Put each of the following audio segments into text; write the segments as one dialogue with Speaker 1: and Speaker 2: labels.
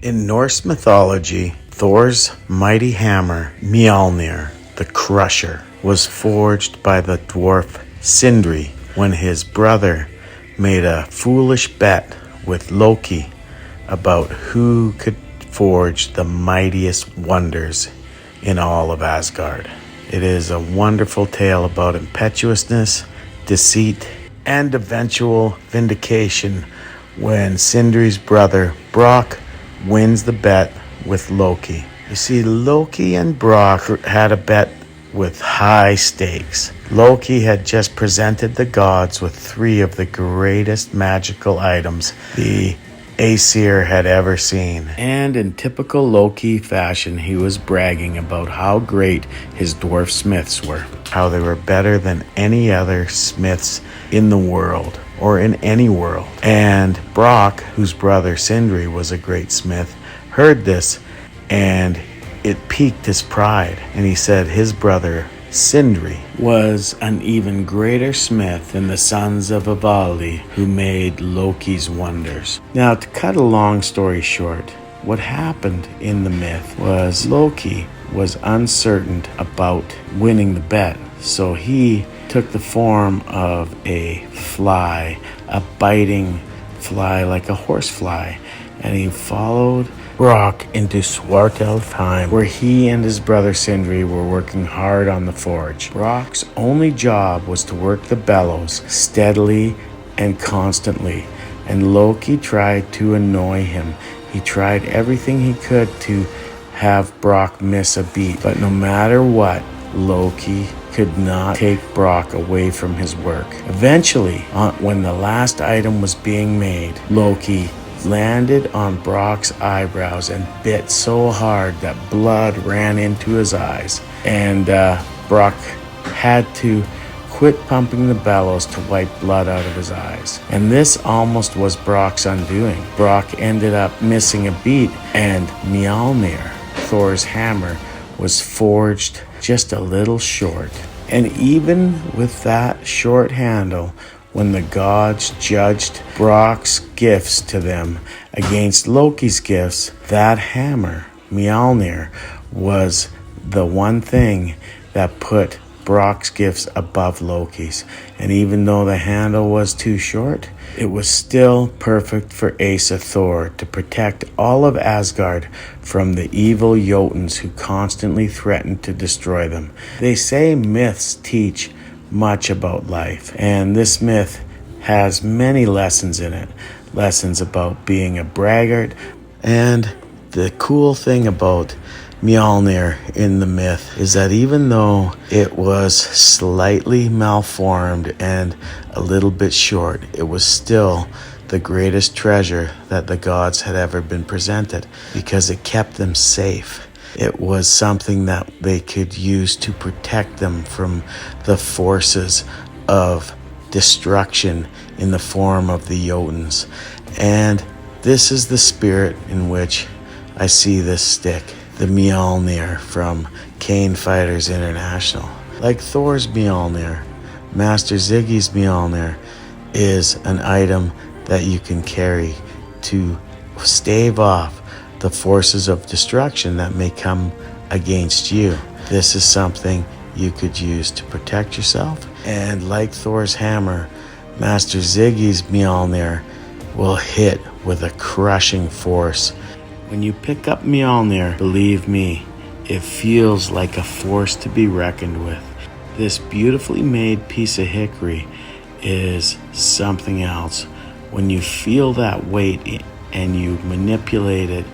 Speaker 1: In Norse mythology, Thor's mighty hammer, Mjolnir, the Crusher, was forged by the dwarf Sindri when his brother made a foolish bet with Loki about who could forge the mightiest wonders in all of Asgard. It is a wonderful tale about impetuousness, deceit, and eventual vindication when Sindri's brother Brock wins the bet with Loki. You see, Loki and Brock had a bet with high stakes. Loki had just presented the gods with 3 of the greatest magical items the Aesir had ever seen. And in typical Loki fashion, he was bragging about how great his dwarf smiths were, how they were better than any other smiths in the world, or in any world. And Brock, whose brother Sindri was a great smith, heard this, and it piqued his pride. And he said his brother Sindri was an even greater smith than the sons of Ivaldi who made Loki's wonders. Now, to cut a long story short, what happened in the myth was Loki was uncertain about winning the bet, so he took the form of a fly, a biting fly like a horsefly, and he followed Brock into Svartalfheim, where he and his brother Sindri were working hard on the forge. Brock's only job was to work the bellows steadily and constantly, and Loki tried to annoy him. He tried everything he could to have Brock miss a beat, but no matter what, Loki could not take Brock away from his work. Eventually, when the last item was being made, Loki landed on Brock's eyebrows and bit so hard that blood ran into his eyes. And Brock had to quit pumping the bellows to wipe blood out of his eyes. And this almost was Brock's undoing. Brock ended up missing a beat, and Mjolnir, Thor's hammer, was forged just a little short. And even with that short handle, when the gods judged Brock's gifts to them against Loki's gifts, that hammer, Mjolnir, was the one thing that put Brock's gifts above Loki's. And even though the handle was too short, it was still perfect for Asa Thor to protect all of Asgard from the evil Jotuns who constantly threatened to destroy them. They say myths teach much about life, and this myth has many lessons in it. Lessons about being a braggart. And the cool thing about Mjolnir in the myth is that even though it was slightly malformed and a little bit short, it was still the greatest treasure that the gods had ever been presented, because it kept them safe. It was something that they could use to protect them from the forces of destruction in the form of the Jotuns. And this is the spirit in which I see this stick, the Mjolnir from Kane Fighters International. Like Thor's Mjolnir, Master Ziggy's Mjolnir is an item that you can carry to stave off the forces of destruction that may come against you. This is something you could use to protect yourself. And like Thor's hammer, Master Ziggy's Mjolnir will hit with a crushing force. When you pick up Mjolnir, believe me, it feels like a force to be reckoned with. This beautifully made piece of hickory is something else. When you feel that weight and you manipulate it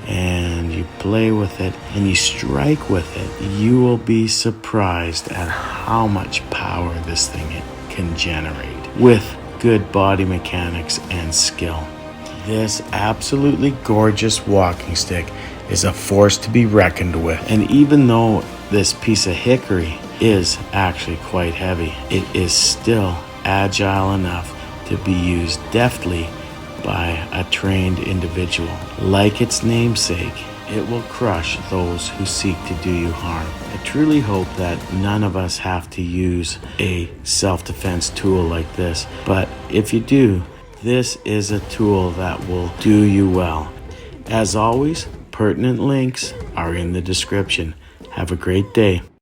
Speaker 1: and you play with it and you strike with it, you will be surprised at how much power this thing can generate with good body mechanics and skill. This absolutely gorgeous walking stick is a force to be reckoned with. And even though this piece of hickory is actually quite heavy, it is still agile enough to be used deftly by a trained individual. Like its namesake, it will crush those who seek to do you harm. I truly hope that none of us have to use a self-defense tool like this, but if you do, this is a tool that will do you well. As always, pertinent links are in the description. Have a great day.